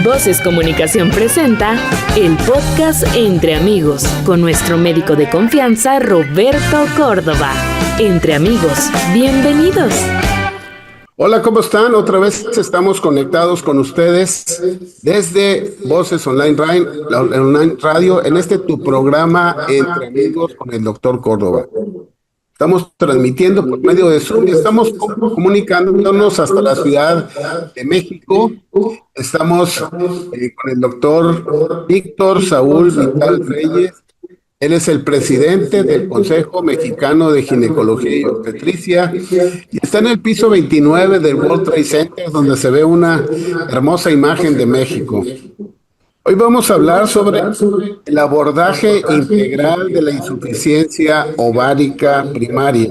Voces Comunicación presenta el podcast Entre Amigos con nuestro médico de confianza Roberto Córdoba. Entre Amigos, bienvenidos. Hola, ¿cómo están? Otra vez estamos conectados con ustedes desde Voces Online Radio en tu programa Entre Amigos con el doctor Córdoba. Estamos transmitiendo por medio de Zoom y estamos comunicándonos hasta la Ciudad de México. Estamos con el doctor Víctor Saúl Vital Reyes. Él es el presidente del Consejo Mexicano de Ginecología y Obstetricia y está en el piso 29 del World Trade Center, donde se ve una hermosa imagen de México. Hoy vamos a hablar sobre el abordaje integral de la insuficiencia ovárica primaria.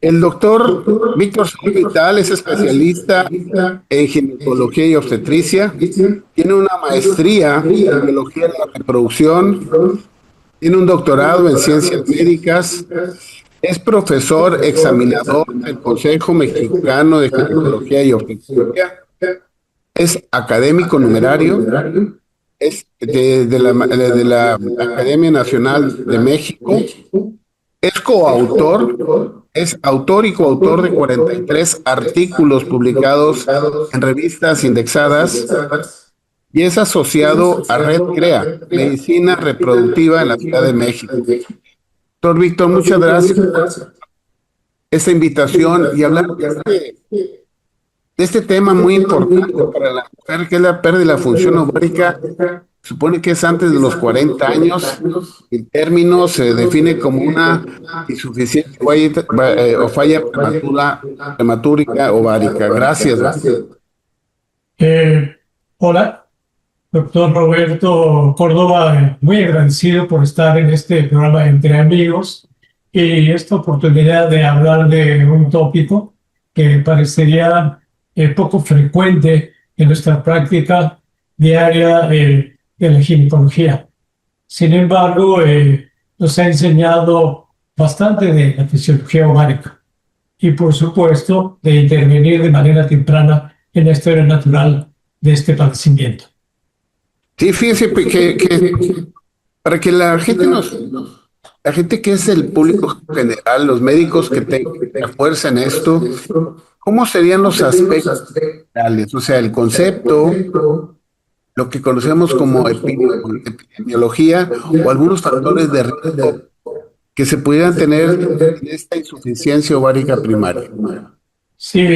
El doctor Víctor Saúl Vital es especialista en ginecología y obstetricia, tiene una maestría en biología de la reproducción, tiene un doctorado en ciencias médicas, es profesor examinador del Consejo Mexicano de Ginecología y Obstetricia, es académico numerario, es de la Academia Nacional de México, es autor y coautor de 43 artículos publicados en revistas indexadas y es asociado a Red CREA, Medicina Reproductiva en la Ciudad de México. Doctor Víctor, muchas gracias por esta invitación y hablar de este tema muy importante para la mujer, que es la pérdida de la función ovárica. Supone que es antes de los 40 años. El término se define como una insuficiencia o falla prematura ovárica. Gracias. Hola, doctor Roberto Córdoba, muy agradecido por estar en este programa Entre Amigos y esta oportunidad de hablar de un tópico que parecería poco frecuente en nuestra práctica diaria de la ginecología. Sin embargo, nos ha enseñado bastante de la fisiología ovárica y, por supuesto, de intervenir de manera temprana en la historia natural de este padecimiento. Sí, fíjese que para que la gente que es el público general, los médicos que te fuerzan esto, ¿cómo serían los aspectos generales? O sea, el concepto, lo que conocemos como epidemiología o algunos factores de riesgo que se pudieran tener en esta insuficiencia ovárica primaria. Sí,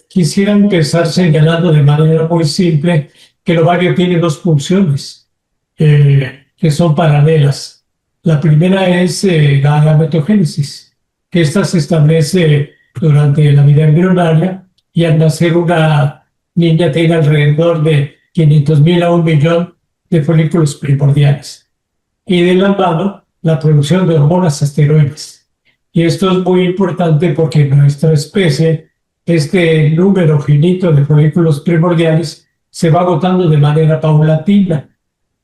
quisiera empezar señalando de manera muy simple que el ovario tiene dos funciones que son paralelas. La primera es la gametogénesis, que esta se establece durante la vida embrionaria y al nacer una niña tiene alrededor de 500,000 a 1,000,000 de folículos primordiales. Y de la mano, la producción de hormonas esteroides. Y esto es muy importante porque en nuestra especie, este número finito de folículos primordiales se va agotando de manera paulatina.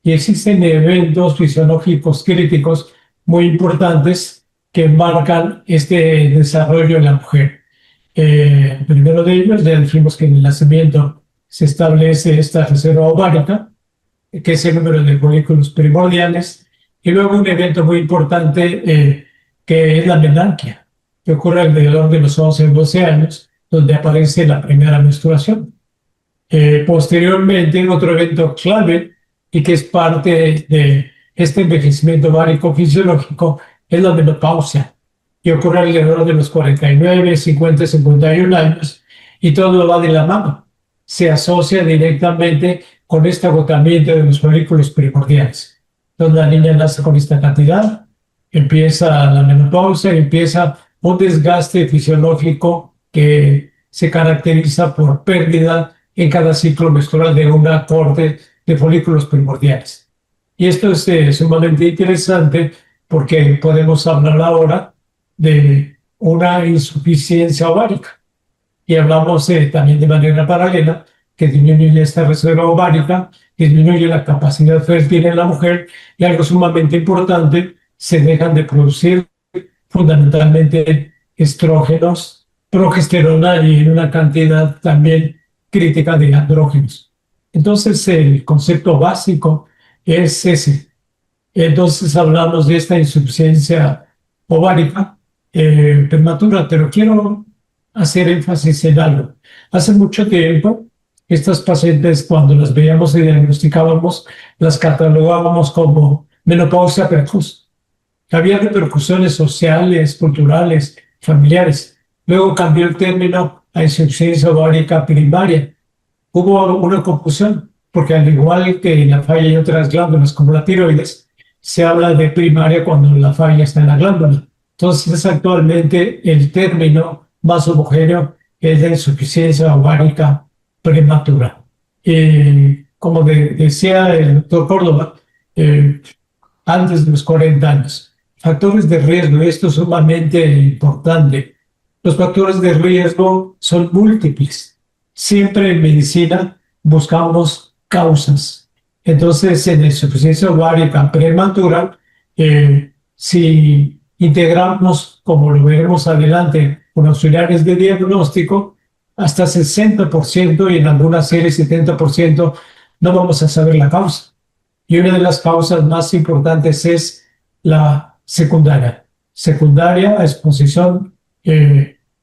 Y existen eventos fisiológicos críticos muy importantes que marcan este desarrollo en la mujer. El primero de ellos, ya dijimos que en el nacimiento se establece esta reserva ovárica, que es el número de folículos primordiales, y luego un evento muy importante que es la menarquia, que ocurre alrededor de los 11-12 años, donde aparece la primera menstruación. Posteriormente, otro evento clave y que es parte de este envejecimiento ovárico fisiológico es la menopausia, que ocurre alrededor de los 49, 50, 51 años, y todo va de la mano. Se asocia directamente con este agotamiento de los folículos primordiales. Entonces la niña nace con esta cantidad, empieza la menopausia, empieza un desgaste fisiológico que se caracteriza por pérdida en cada ciclo menstrual de un acorde de folículos primordiales. Y esto es sumamente interesante porque podemos hablar ahora de una insuficiencia ovárica. Y hablamos también de manera paralela que disminuye esta reserva ovárica, disminuye la capacidad fértil en la mujer y algo sumamente importante, se dejan de producir fundamentalmente estrógenos, progesterona y en una cantidad también crítica de andrógenos. Entonces, el concepto básico es ese. Entonces, hablamos de esta insuficiencia ovárica prematura, pero quiero hacer énfasis en algo. Hace mucho tiempo, estas pacientes, cuando las veíamos y diagnosticábamos, las catalogábamos como menopausia precoz. Había repercusiones sociales, culturales, familiares. Luego cambió el término a insuficiencia ovárica primaria. Hubo una confusión, porque al igual que en la falla y otras glándulas como la tiroides, se habla de primaria cuando la falla está en la glándula. Entonces, actualmente el término más homogéneo es la insuficiencia ovárica prematura. Como decía el doctor Córdoba, antes de los 40 años. Factores de riesgo, esto es sumamente importante. Los factores de riesgo son múltiples. Siempre en medicina buscamos causas. Entonces, en la insuficiencia ovárica prematura, si integramos, como lo veremos adelante, con auxiliares de diagnóstico, hasta 60% y en algunas series 70% no vamos a saber la causa. Y una de las causas más importantes es la secundaria. Secundaria a exposición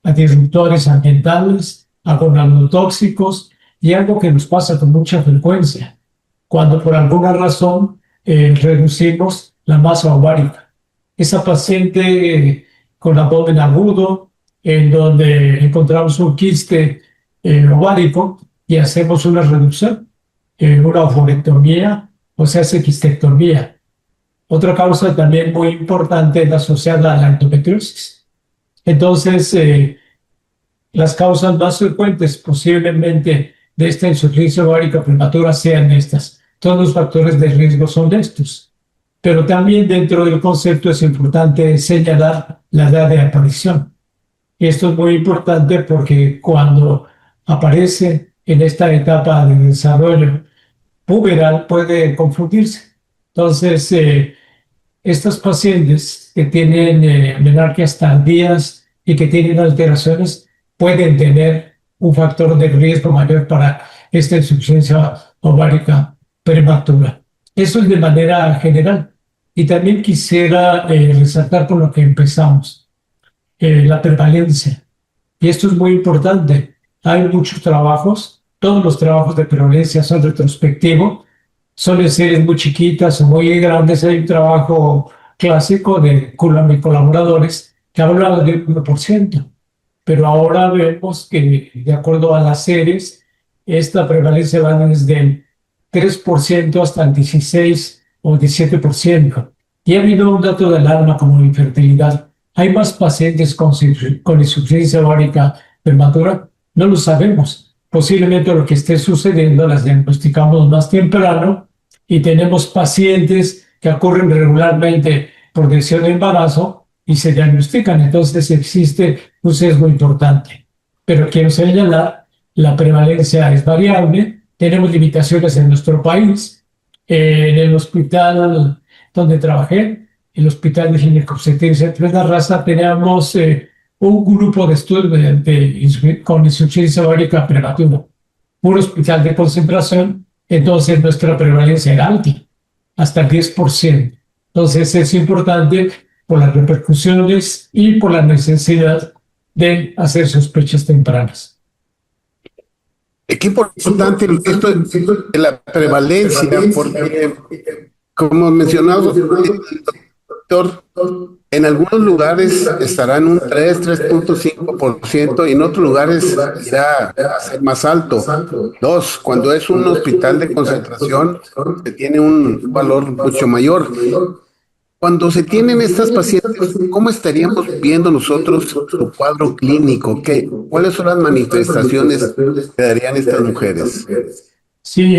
a disruptores ambientales, a gonadotóxicos y algo que nos pasa con mucha frecuencia, cuando por alguna razón reducimos la masa ovárica. Esa paciente con abdomen agudo, en donde encontramos un quiste ovárico y hacemos una reducción, una ovurectomía, o se hace quistectomía. Otra causa también muy importante es asociada a la endometriosis. Entonces, las causas más frecuentes posiblemente de esta insuficiencia ovárica prematura sean estas. Todos los factores de riesgo son estos. Pero también dentro del concepto es importante señalar la edad de aparición. Y esto es muy importante porque cuando aparece en esta etapa de desarrollo puberal puede confundirse. Entonces, estas pacientes que tienen menarquias tardías y que tienen alteraciones pueden tener un factor de riesgo mayor para esta insuficiencia ovárica prematura. Eso es de manera general. Y también quisiera resaltar con lo que empezamos, la prevalencia. Y esto es muy importante. Hay muchos trabajos, todos los trabajos de prevalencia son retrospectivos, suelen ser muy chiquitas o muy grandes. Hay un trabajo clásico de Cullum y colaboradores que habla del 1%. Pero ahora vemos que, de acuerdo a las series, esta prevalencia va desde el 3% hasta el 16 o 17%. Y ha habido un dato de alarma como la infertilidad. ¿Hay más pacientes con insuficiencia ovárica prematura? No lo sabemos. Posiblemente lo que esté sucediendo las diagnosticamos más temprano y tenemos pacientes que ocurren regularmente por decisión de embarazo y se diagnostican. Entonces existe un sesgo importante. Pero quiero señalar, la prevalencia es variable. Tenemos limitaciones en nuestro país. En el hospital donde trabajé, el Hospital de Ginecobstetricia de la Raza, teníamos un grupo de estudios con insuficiencia ovárica prematura. Un hospital de concentración, entonces nuestra prevalencia era alta, hasta el 10%. Entonces es importante por las repercusiones y por la necesidad de hacer sospechas tempranas. Qué importante esto de la prevalencia, porque, como mencionamos, doctor, en algunos lugares estará en un 3.5% y en otros lugares irá a ser más alto. 2, cuando es un hospital de concentración, se tiene un valor mucho mayor. Cuando se tienen estas pacientes, ¿cómo estaríamos viendo nosotros su cuadro clínico? ¿Cuáles son las manifestaciones que darían estas mujeres? Sí,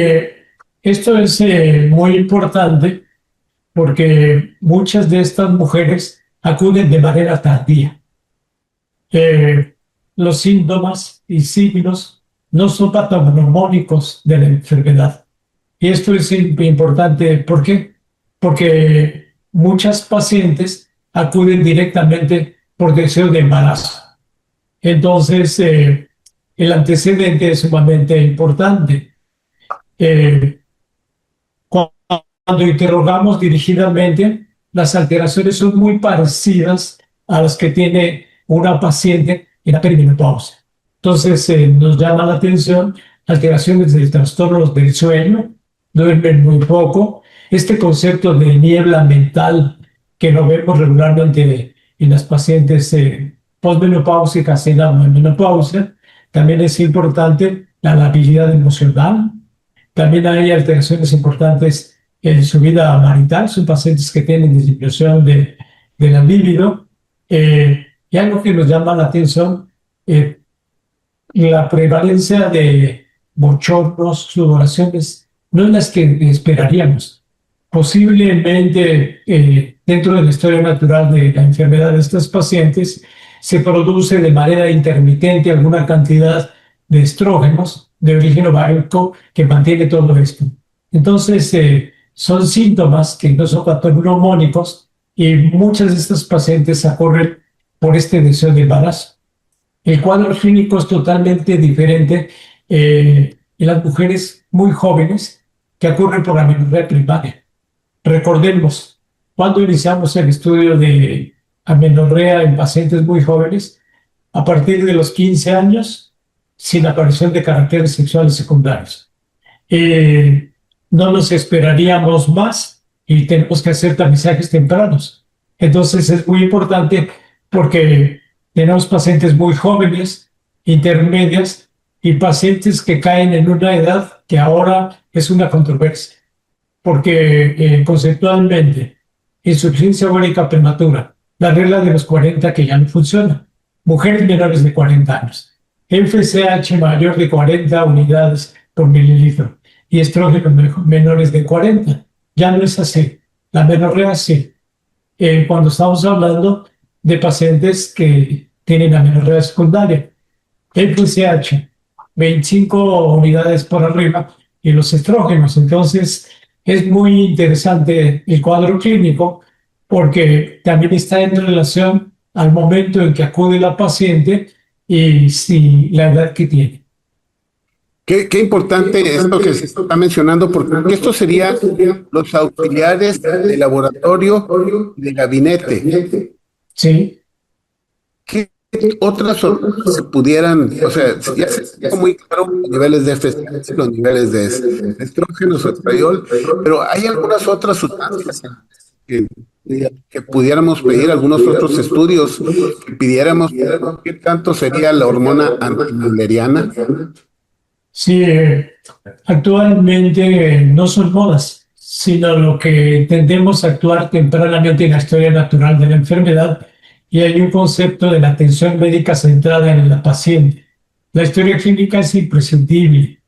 esto es muy importante porque muchas de estas mujeres acuden de manera tardía. Los síntomas y signos no son patognomónicos de la enfermedad. Y esto es importante. ¿Por qué? Porque muchas pacientes acuden directamente por deseo de embarazo. Entonces, el antecedente es sumamente importante. Eh, Cuando interrogamos dirigidamente, las alteraciones son muy parecidas a las que tiene una paciente en la perimenopausia. Entonces, nos llama la atención alteraciones del trastorno del sueño, duermen muy poco. Este concepto de niebla mental que lo vemos regularmente en las pacientes postmenopáusicas y la menopausia, también es importante la labilidad emocional. También hay alteraciones importantes en su vida marital, son pacientes que tienen disminución de la libido. Y algo que nos llama la atención, la prevalencia de bochornos, sudoraciones, no es las que esperaríamos. Posiblemente dentro de la historia natural de la enfermedad de estos pacientes se produce de manera intermitente alguna cantidad de estrógenos de origen ovárico que mantiene todo esto. Entonces, son síntomas que no son patognomónicos y muchas de estas pacientes ocurren por este deseo de embarazo. El cuadro clínico es totalmente diferente en las mujeres muy jóvenes que ocurren por amenorrea primaria. Recordemos, cuando iniciamos el estudio de amenorrea en pacientes muy jóvenes, a partir de los 15 años, sin aparición de caracteres sexuales secundarios. No nos esperaríamos más y tenemos que hacer tamizajes tempranos. Entonces es muy importante porque tenemos pacientes muy jóvenes, intermedias y pacientes que caen en una edad que ahora es una controversia. Porque conceptualmente, insuficiencia ovárica prematura, la regla de los 40 que ya no funciona, mujeres menores de 40 años, FSH mayor de 40 unidades por mililitro y estrógenos menores de 40. Ya no es así. La amenorrea sí. Cuando estamos hablando de pacientes que tienen amenorrea secundaria, FSH 25 unidades por arriba y los estrógenos. Entonces, es muy interesante el cuadro clínico porque también está en relación al momento en que acude la paciente y si la edad que tiene. Qué importante esto que se está mencionando, porque esto serían los auxiliares de laboratorio de gabinete. Sí. ¿Qué otras se pudieran, o sea, ya se está muy claro los niveles de FSH, los niveles de estrógenos o estradiol, pero hay algunas otras sustancias que pudiéramos pedir, algunos otros estudios que pidiéramos, ¿qué tanto sería la hormona antimülleriana? Sí, actualmente no son modas, sino lo que tendemos a actuar tempranamente en la historia natural de la enfermedad y hay un concepto de la atención médica centrada en la paciente. La historia clínica es imprescindible,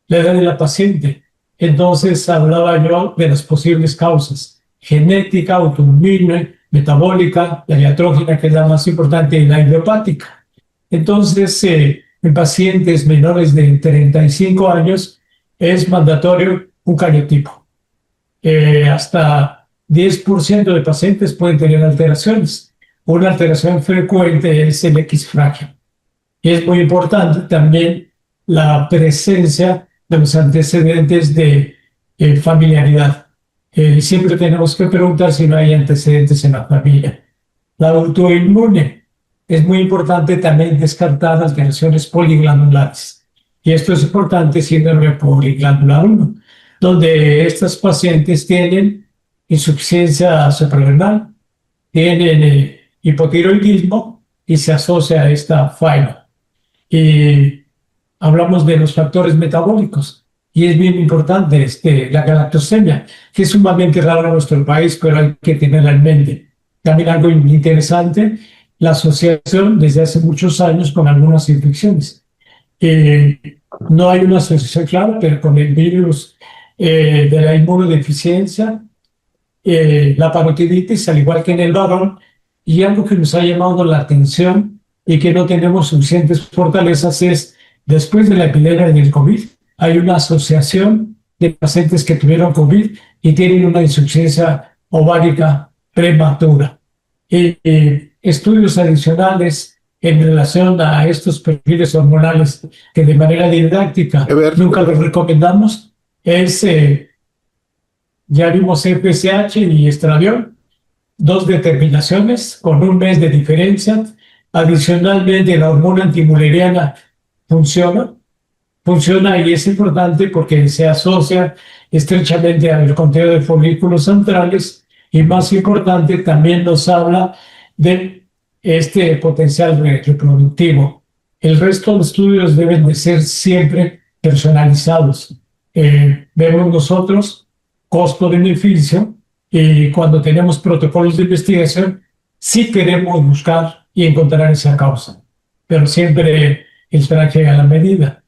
la edad de la paciente. Entonces hablaba yo de las posibles causas: genética, autoinmune, metabólica, la diatrógena, que es la más importante, y la idiopática. Entonces, en pacientes menores de 35 años es mandatorio un cariotipo. Hasta 10% de pacientes pueden tener alteraciones. Una alteración frecuente es el X frágil. Y es muy importante también la presencia de los antecedentes de familiaridad. Siempre tenemos que preguntar si no hay antecedentes en la familia. La autoinmune. Es muy importante también descartar las alteraciones poliglandulares. Y esto es importante síndrome poliglandular 1, donde estas pacientes tienen insuficiencia suprarrenal, tienen hipotiroidismo y se asocia a esta falla. Y hablamos de los factores metabólicos y es bien importante la galactosemia, que es sumamente rara en nuestro país, pero hay que tenerla en mente. También algo interesante, la asociación desde hace muchos años con algunas infecciones. No hay una asociación clara, pero con el virus de la inmunodeficiencia, la parotiditis, al igual que en el varón, y algo que nos ha llamado la atención y que no tenemos suficientes fortalezas es, después de la epidemia del COVID, hay una asociación de pacientes que tuvieron COVID y tienen una insuficiencia ovárica prematura. Estudios adicionales en relación a estos perfiles hormonales que de manera didáctica nunca los recomendamos, es, ya vimos FSH y estradiol, 2 determinaciones con un mes de diferencia. Adicionalmente, la hormona antimuleriana funciona y es importante porque se asocia estrechamente al conteo de folículos centrales y, más importante, también nos habla de este potencial reproductivo. El resto de los estudios deben de ser siempre personalizados. Vemos nosotros costo-beneficio y cuando tenemos protocolos de investigación sí queremos buscar y encontrar esa causa, pero siempre el traje a la medida.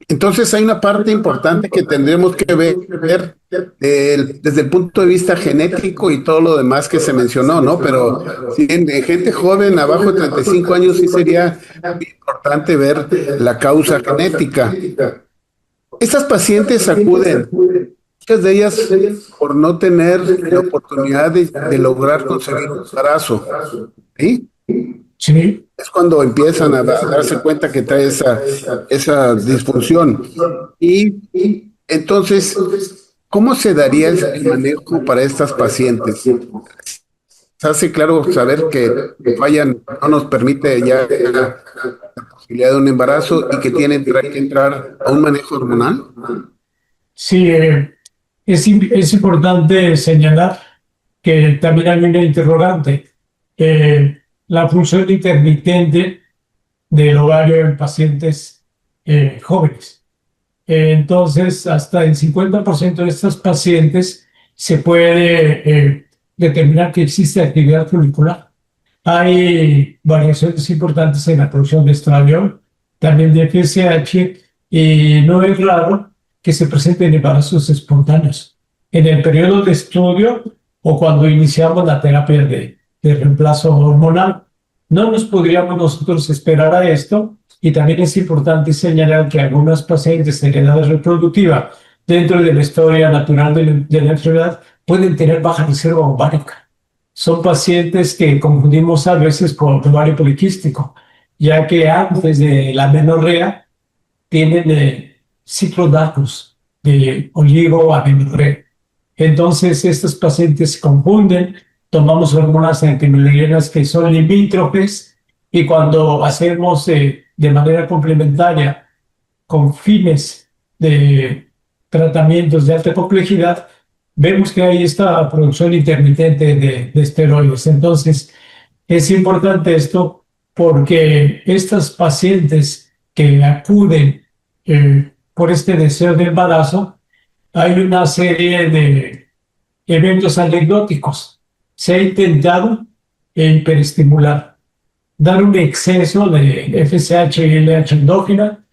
Entonces hay una parte importante que tendremos que ver desde el punto de vista genético y todo lo demás que se mencionó, ¿no? Pero si en gente joven, abajo de 35 años, sí sería importante ver la causa genética. Estas pacientes acuden, muchas de ellas por no tener la oportunidad de lograr concebir un embarazo, ¿sí? Sí. Es cuando empiezan a darse cuenta que trae esa disfunción. Y entonces, ¿cómo se daría el manejo para estas pacientes? Se hace claro saber que fallan, no nos permite ya la posibilidad de un embarazo y que tienen que entrar a un manejo hormonal. Sí, es importante señalar que también hay una interrogante. La función intermitente del ovario en pacientes jóvenes. Entonces, hasta el 50% de estas pacientes se puede determinar que existe actividad folicular. Hay variaciones importantes en la producción de estradiol, también de FSH, y no es raro que se presenten embarazos espontáneos en el periodo de estudio o cuando iniciamos la terapia de reemplazo hormonal. No nos podríamos nosotros esperar a esto, y también es importante señalar que algunas pacientes en edad reproductiva dentro de la historia natural de la enfermedad pueden tener baja reserva ovárica. Son pacientes que confundimos a veces con ovario poliquístico, ya que antes de la menorrea tienen ciclos largos de oligo a menorrea. Entonces, estos pacientes se confunden. Tomamos hormonas antimulerianas que son limítrofes y cuando hacemos de manera complementaria con fines de tratamientos de alta complejidad, vemos que hay esta producción intermitente de esteroides. Entonces, es importante esto porque estas pacientes que acuden por este deseo de embarazo, hay una serie de eventos anecdóticos. Se ha intentado hiperestimular, dar un exceso de FSH y LH endógena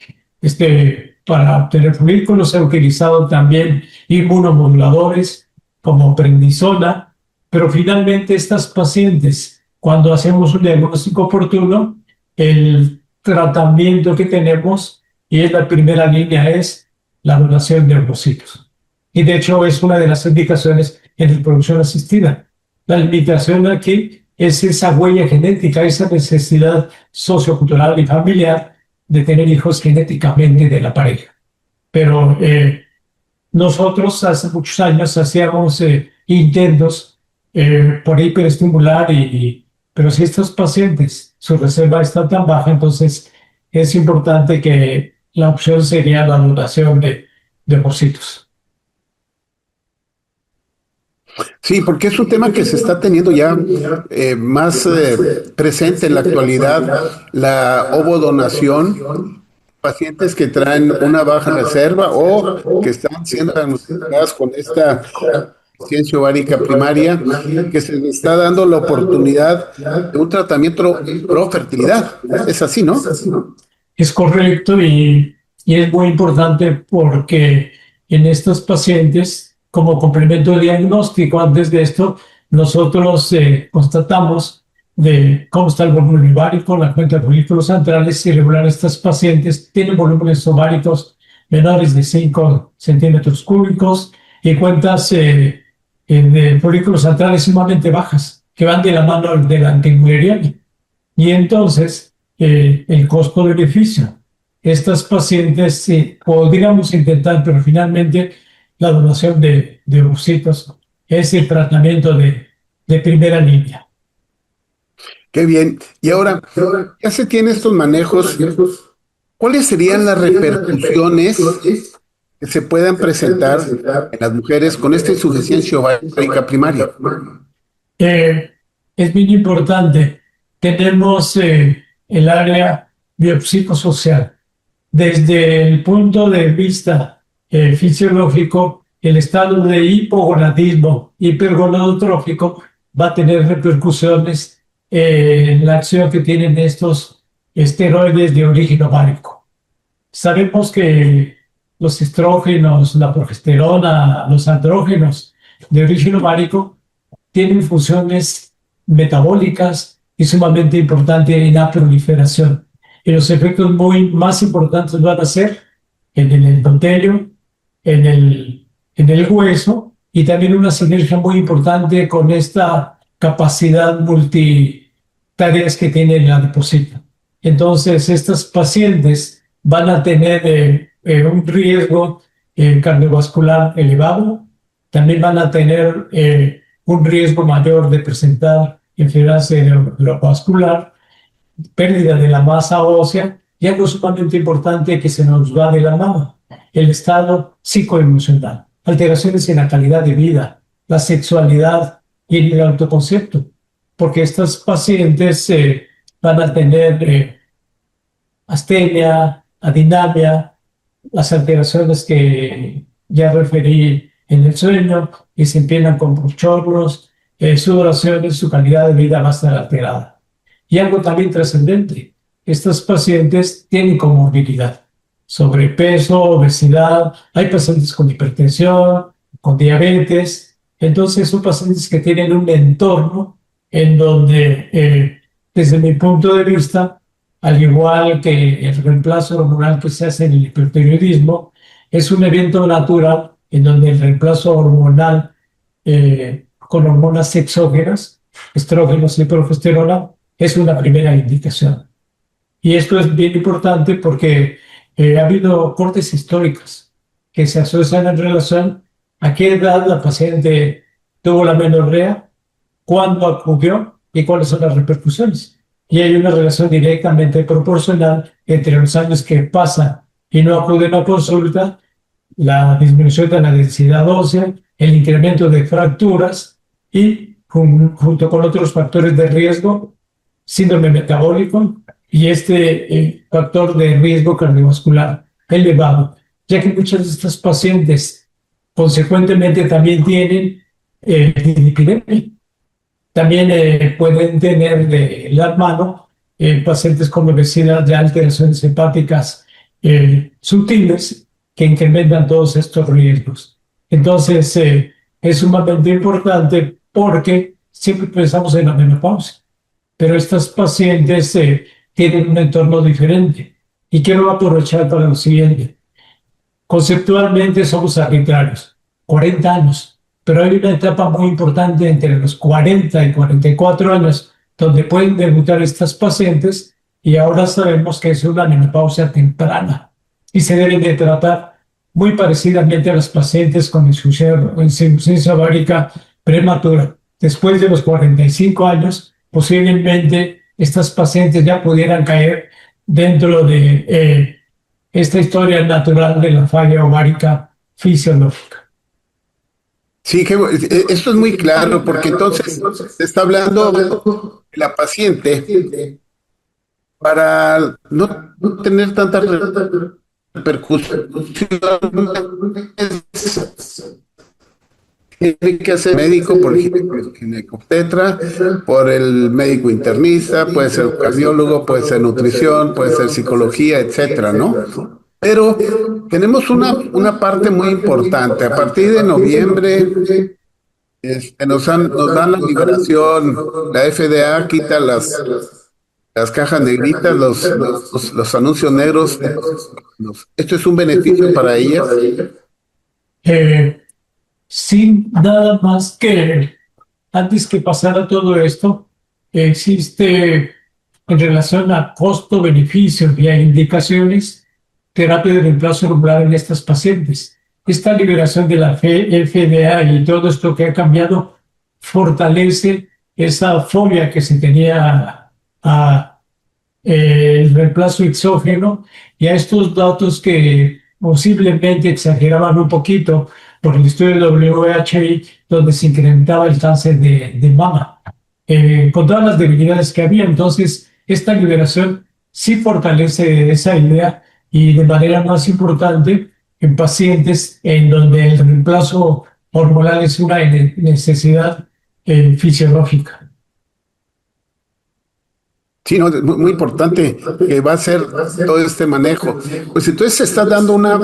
para obtener folículos. Se ha utilizado también inmunomoduladores como prednisona, pero finalmente estas pacientes, cuando hacemos un diagnóstico oportuno, el tratamiento que tenemos, y es la primera línea, es la donación de ovocitos. Y de hecho es una de las indicaciones en reproducción asistida. La limitación aquí es esa huella genética, esa necesidad sociocultural y familiar de tener hijos genéticamente de la pareja. Pero nosotros hace muchos años hacíamos intentos por hiperestimular, pero si estos pacientes, su reserva está tan baja, entonces es importante que la opción sería la donación de ovocitos. Sí, porque es un tema que se está teniendo ya más presente en la actualidad, la ovodonación, pacientes que traen una baja reserva o que están siendo diagnosticadas con esta deficiencia ovárica primaria, que se les está dando la oportunidad de un tratamiento pro fertilidad. Es así, ¿no? Es correcto, y es muy importante porque en estos pacientes, como complemento de diagnóstico, antes de esto, nosotros constatamos de cómo está el volumen ovárico, la cuenta de folículos centrales, y regular estas pacientes tienen volúmenes ováricos menores de 5 centímetros cúbicos y cuentas de folículos centrales sumamente bajas, que van de la mano de la antimuleriana. Y entonces, el costo-beneficio estas pacientes podríamos intentar, pero finalmente la donación de ovocitos es el tratamiento de primera línea. Qué bien. Y ahora, ya se tienen estos manejos, ¿cuáles serían las repercusiones que se puedan presentar en las mujeres con esta insuficiencia ovárica primaria? Es bien importante. Tenemos el área biopsicosocial. Desde el punto de vista fisiológico, el estado de hipogonadismo hipergonadotrófico va a tener repercusiones en la acción que tienen estos esteroides de origen ovárico. Sabemos que los estrógenos, la progesterona, los andrógenos de origen ovárico tienen funciones metabólicas y sumamente importantes en la proliferación. Y los efectos más importantes van a ser en el endotelio, en el hueso, y también una sinergia muy importante con esta capacidad multitareas que tiene la adiposita. Entonces, estas pacientes van a tener un riesgo cardiovascular elevado, también van a tener un riesgo mayor de presentar enfermedad cerebrovascular, pérdida de la masa ósea y algo sumamente importante que se nos va de la mano, el estado psicoemocional, alteraciones en la calidad de vida, la sexualidad y el autoconcepto, porque estas pacientes van a tener astenia, adinamia, las alteraciones que ya referí en el sueño, y se empiezan con bochornos, sudoraciones, su calidad de vida va a estar alterada. Y algo también trascendente, estas pacientes tienen comorbilidad, sobrepeso, obesidad, hay pacientes con hipertensión, con diabetes, entonces son pacientes que tienen un entorno en donde, desde mi punto de vista, al igual que el reemplazo hormonal que se hace en el hipertiroidismo, es un evento natural en donde el reemplazo hormonal con hormonas exógenas, estrógenos y progesterona, es una primera indicación. Y esto es bien importante porque ha habido cortes históricas que se asocian en relación a qué edad la paciente tuvo la menorrea, cuándo acudió y cuáles son las repercusiones. Y hay una relación directamente proporcional entre los años que pasan y no acuden a consulta, la disminución de la densidad ósea, el incremento de fracturas y, junto con otros factores de riesgo, síndrome metabólico y este factor de riesgo cardiovascular elevado, ya que muchas de estas pacientes consecuentemente también tienen dislipidemia. También pueden tener de la mano pacientes con obesidad de alteraciones hepáticas sutiles que incrementan todos estos riesgos. Entonces, es sumamente importante porque siempre pensamos en la menopausia, pero estas pacientes tienen un entorno diferente. Y quiero aprovechar para lo siguiente. Conceptualmente somos arbitrarios, 40 años, pero hay una etapa muy importante entre los 40 y 44 años donde pueden debutar estas pacientes y ahora sabemos que es una menopausia temprana y se deben de tratar muy parecidamente a las pacientes con insuficiencia ovárica prematura. Después de los 45 años, posiblemente estas pacientes ya pudieran caer dentro de esta historia natural de la falla ovárica fisiológica. Sí, esto es muy claro, porque entonces se está hablando de la paciente para no tener tantas repercusiones. Tiene que hacer médico, por ejemplo, el ginecobstetra, por el médico internista, puede ser cardiólogo, puede ser nutrición, puede ser psicología, etcétera, ¿no? Pero tenemos una parte muy importante. A partir de noviembre nos dan la liberación, la FDA quita las cajas negritas, los anuncios negros. ¿Esto es un beneficio para ellas? Sin nada más que antes que pasara todo esto, existe en relación a costo-beneficio y a indicaciones, terapia de reemplazo hormonal en estas pacientes. Esta liberación de la FDA y todo esto que ha cambiado fortalece esa fobia que se tenía a el reemplazo exógeno y a estos datos que posiblemente exageraban un poquito por el estudio de WHI, donde se incrementaba el cáncer de mama, con todas las debilidades que había. Entonces, esta liberación sí fortalece esa idea y de manera más importante en pacientes en donde el reemplazo hormonal es una necesidad fisiológica. Sí, no, muy importante que va a ser todo este manejo. Pues entonces se está dando una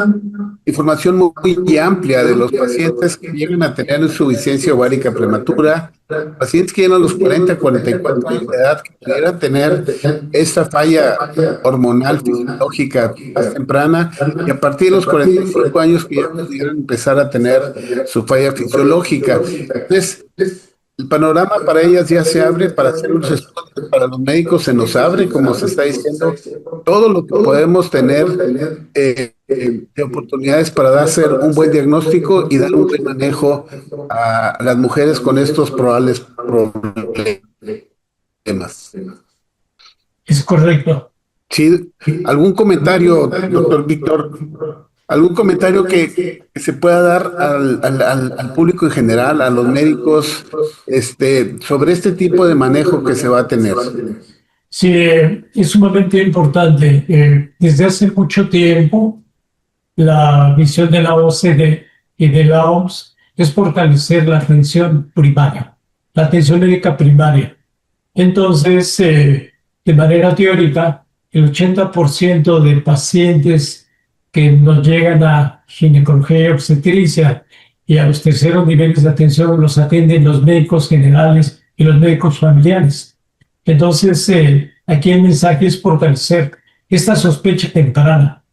información muy amplia de los pacientes que llegan a tener insuficiencia ovárica prematura, pacientes que llegan a los 40, 44 años de edad, que pudieran tener esta falla hormonal fisiológica más temprana, y a partir de los 45 años que ya pudieran empezar a tener su falla fisiológica. Entonces, el panorama para ellas ya se abre para hacer unos estudios, para los médicos se nos abre, como se está diciendo, todo lo que podemos tener de oportunidades para hacer un buen diagnóstico y dar un buen manejo a las mujeres con estos probables problemas. Es correcto. Sí, ¿algún comentario, doctor Víctor? ¿Algún comentario que se pueda dar al público en general, a los médicos, sobre este tipo de manejo que se va a tener? Sí, es sumamente importante. Desde hace mucho tiempo, la visión de la OCDE y de la OMS es fortalecer la atención primaria, la atención médica primaria. Entonces, de manera teórica, el 80% de pacientes que nos llegan a ginecología y obstetricia y a los terceros niveles de atención los atienden los médicos generales y los médicos familiares. Entonces, aquí el mensaje es fortalecer esta sospecha temprana.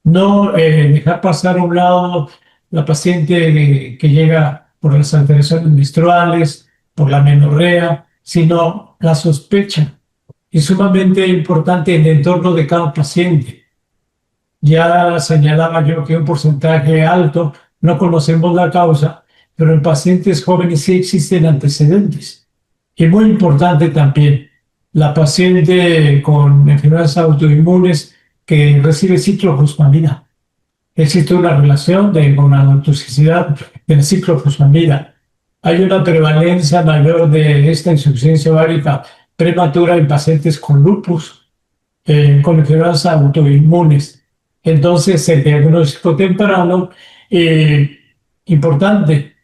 No dejar pasar a un lado la paciente que llega por las alteraciones menstruales, por la menorrea, sino la sospecha. Es sumamente importante en el entorno de cada paciente. Ya señalaba yo que un porcentaje alto, no conocemos la causa, pero en pacientes jóvenes sí existen antecedentes. Y muy importante también, la paciente con enfermedades autoinmunes que recibe ciclofosfamida. Existe una relación de gonadotocicidad del ciclofosfamida. Hay una prevalencia mayor de esta insuficiencia ovárica prematura en pacientes con lupus, con enfermedades autoinmunes. Entonces, el diagnóstico temprano, importante,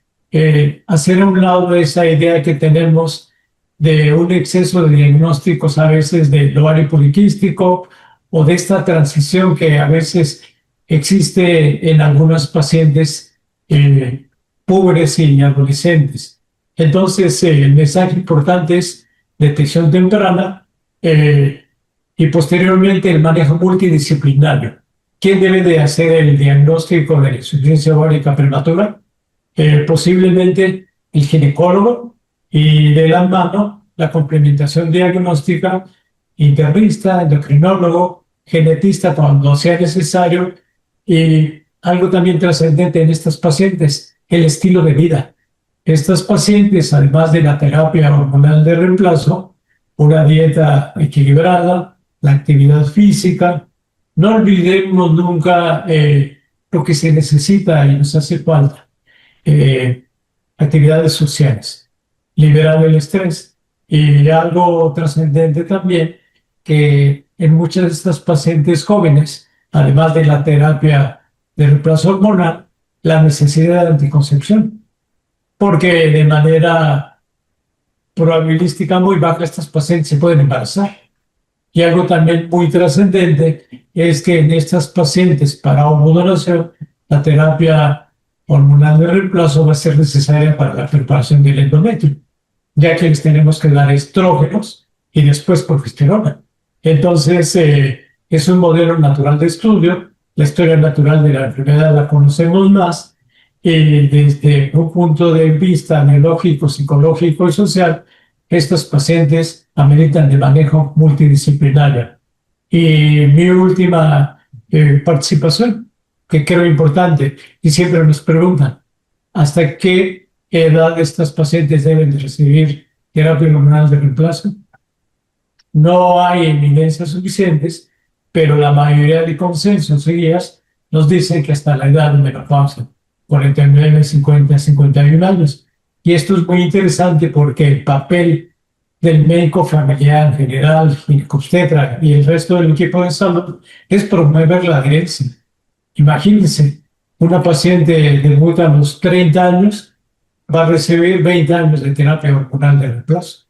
hacer a un lado esa idea que tenemos de un exceso de diagnósticos a veces del ovario poliquístico o de esta transición que a veces existe en algunos pacientes pobres y adolescentes. Entonces, el mensaje importante es detección temprana y posteriormente el manejo multidisciplinario. ¿Quién debe de hacer el diagnóstico de la insuficiencia ovárica prematura? Posiblemente el ginecólogo y de la mano la complementación diagnóstica, internista, endocrinólogo, genetista cuando sea necesario y algo también trascendente en estas pacientes, el estilo de vida. Estas pacientes, además de la terapia hormonal de reemplazo, una dieta equilibrada, la actividad física. No olvidemos nunca lo que se necesita y nos hace falta. Actividades sociales, liberar el estrés. Y algo trascendente también, que en muchas de estas pacientes jóvenes, además de la terapia de reemplazo hormonal, la necesidad de anticoncepción. Porque de manera probabilística muy baja estas pacientes se pueden embarazar. Y algo también muy trascendente es que en estas pacientes para ovodonación, la terapia hormonal de reemplazo va a ser necesaria para la preparación del endometrio, ya que les tenemos que dar estrógenos y después progesterona. Entonces, es un modelo natural de estudio. La historia natural de la enfermedad la conocemos más. Desde un punto de vista biológico, psicológico y social, estos pacientes ameritan de manejo multidisciplinario. Y mi última participación, que creo importante. Y siempre nos preguntan, ¿hasta qué edad estas pacientes deben de recibir terapia hormonal de reemplazo? No hay evidencias suficientes, pero la mayoría de consensos y guías nos dicen que hasta la edad de menopausia, 49, 50, 51 años. Y esto es muy interesante porque el papel del médico familiar, general, ginecobstetra y el resto del equipo de salud es promover la adherencia. Imagínense, una paciente debuta a los 30 años, va a recibir 20 años de terapia hormonal de reemplazo.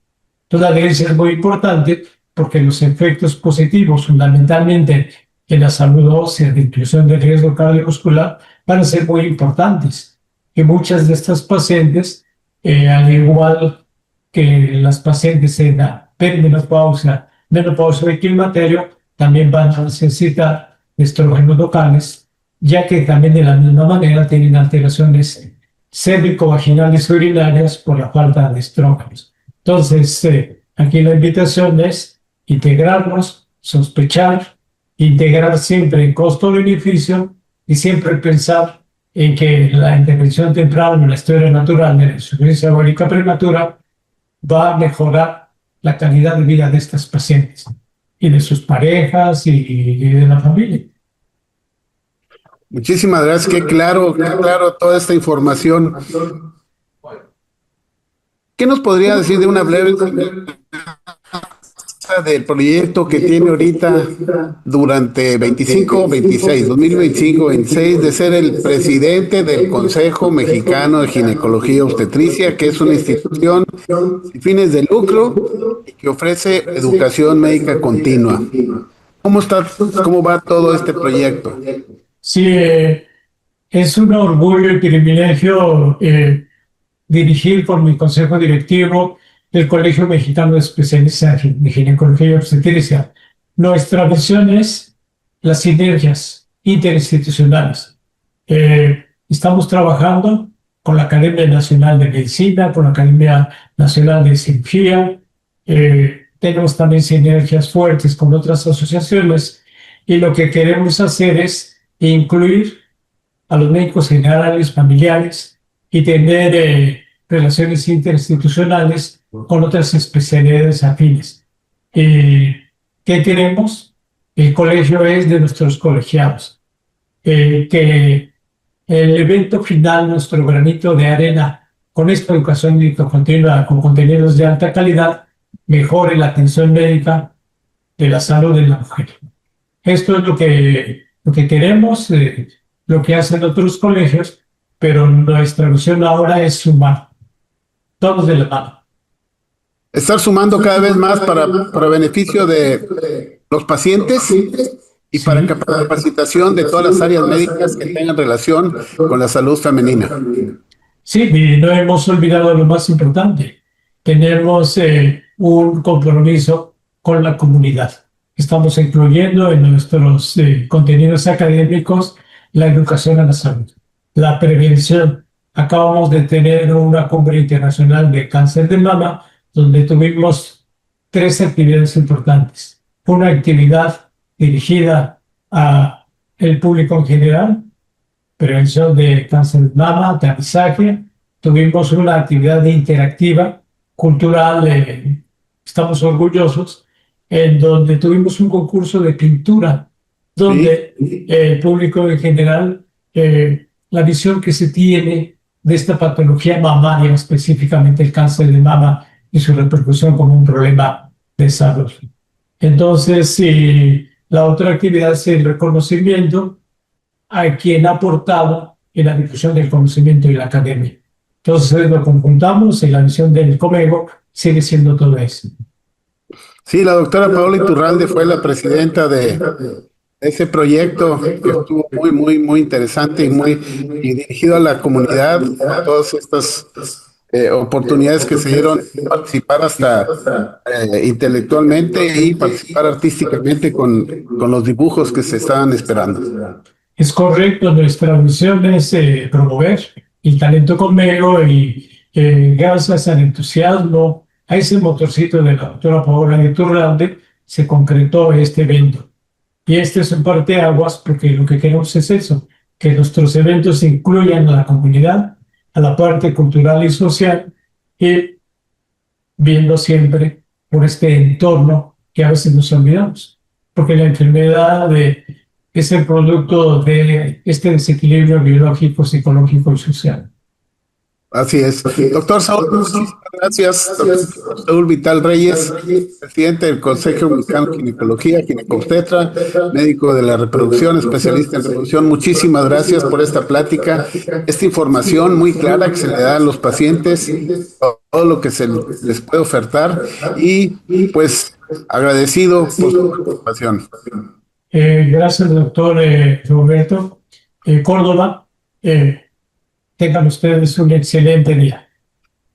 Entonces, la adherencia es muy importante porque los efectos positivos, fundamentalmente en la salud ósea, de inclusión de riesgo cardiovascular, van a ser muy importantes. Y muchas de estas pacientes, al igual que las pacientes en la perimenopausia, menopausia y climaterio, también van a necesitar estrógenos locales, ya que también de la misma manera tienen alteraciones cérvico-vaginales urinarias por la falta de estrógenos. Entonces, aquí la invitación es integrarnos, sospechar, integrar siempre en costo-beneficio y siempre pensar en que la intervención temprana en la historia natural de la insuficiencia aórtica prematura va a mejorar la calidad de vida de estas pacientes y de sus parejas y de la familia. Muchísimas gracias, qué claro toda esta información. ¿Qué nos podría decir de una breve del proyecto que tiene ahorita durante 2025-26, de ser el presidente del Consejo Mexicano de Ginecología y Obstetricia, que es una institución sin fines de lucro y que ofrece educación médica continua? ¿Cómo va todo este proyecto? Sí, es un orgullo y privilegio dirigir por mi consejo directivo el Colegio Mexicano de Especialistas en Ginecología y Obstetricia. Nuestra visión es las sinergias interinstitucionales. Estamos trabajando con la Academia Nacional de Medicina, con la Academia Nacional de Cirugía. Tenemos también sinergias fuertes con otras asociaciones y lo que queremos hacer es incluir a los médicos generales, familiares y tener relaciones interinstitucionales con otras especialidades afines. ¿Qué queremos? El colegio es de nuestros colegiados. Que el evento final, nuestro granito de arena, con esta educación médica continua, con contenidos de alta calidad, mejore la atención médica de la salud de la mujer. Esto es lo que queremos, lo que hacen otros colegios, pero nuestra misión ahora es sumar, todos de la mano. Estar sumando cada vez más para beneficio de los pacientes y para capacitación de todas las áreas médicas que tengan relación con la salud femenina. Sí, y no hemos olvidado lo más importante. Tenemos un compromiso con la comunidad. Estamos incluyendo en nuestros contenidos académicos la educación a la salud, la prevención. Acabamos de tener una cumbre internacional de cáncer de mama, donde tuvimos 3 actividades importantes. Una actividad dirigida a el público en general, prevención de cáncer de mama, aterrizaje. Tuvimos una actividad interactiva, cultural, estamos orgullosos, en donde tuvimos un concurso de pintura, donde el público en general, la visión que se tiene de esta patología mamaria, específicamente el cáncer de mama y su repercusión como un problema de salud. Entonces, la otra actividad es el reconocimiento a quien ha aportado en la difusión del conocimiento y la academia. Entonces lo conjuntamos y la visión del Comego sigue siendo todo eso. Sí, la doctora Paola Iturralde fue la presidenta de ese proyecto que estuvo muy interesante y dirigido a la comunidad, a todas estas oportunidades que se dieron participar hasta intelectualmente y participar artísticamente con los dibujos que se estaban esperando. Es correcto, nuestra misión es promover el talento Comego y gracias al entusiasmo, a ese motorcito de la doctora Paola Iturralde, se concretó este evento. Y este es un parteaguas porque lo que queremos es eso, que nuestros eventos incluyan a la comunidad, a la parte cultural y social, y viendo siempre por este entorno que a veces nos olvidamos, porque la enfermedad es el producto de este desequilibrio biológico, psicológico y social. Así es. Doctor Saúl, muchísimas gracias. Doctor Saúl Vital Reyes, presidente del Consejo Mexicano de Ginecología, ginecobstetra, médico de la reproducción, especialista en reproducción. Muchísimas gracias por esta plática, esta información muy clara que se le da a los pacientes, todo lo que se les puede ofertar y pues agradecido por su participación. Gracias, doctor Roberto Córdoba. Tengan ustedes un excelente día.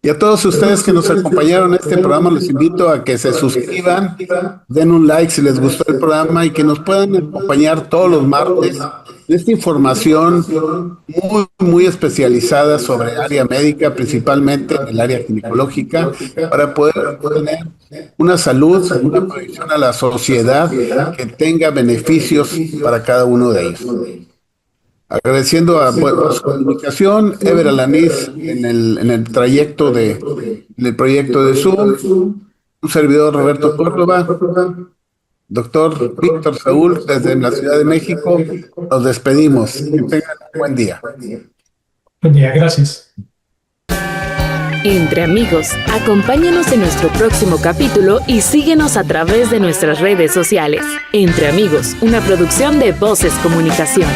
Y a todos ustedes que nos acompañaron en este programa, los invito a que se suscriban, den un like si les gustó el programa y que nos puedan acompañar todos los martes de esta información muy especializada sobre área médica, principalmente en el área ginecológica, para poder tener una salud, una proyección a la sociedad que tenga beneficios para cada uno de ellos. Agradeciendo a su comunicación, Ever Alaniz en el trayecto en el proyecto de Zoom, un servidor Roberto Córdoba, doctor Víctor Saúl desde la Ciudad de México, nos despedimos. Que tengan un buen día. Buen día, gracias. Entre amigos, acompáñanos en nuestro próximo capítulo y síguenos a través de nuestras redes sociales. Entre amigos, una producción de Voces Comunicación.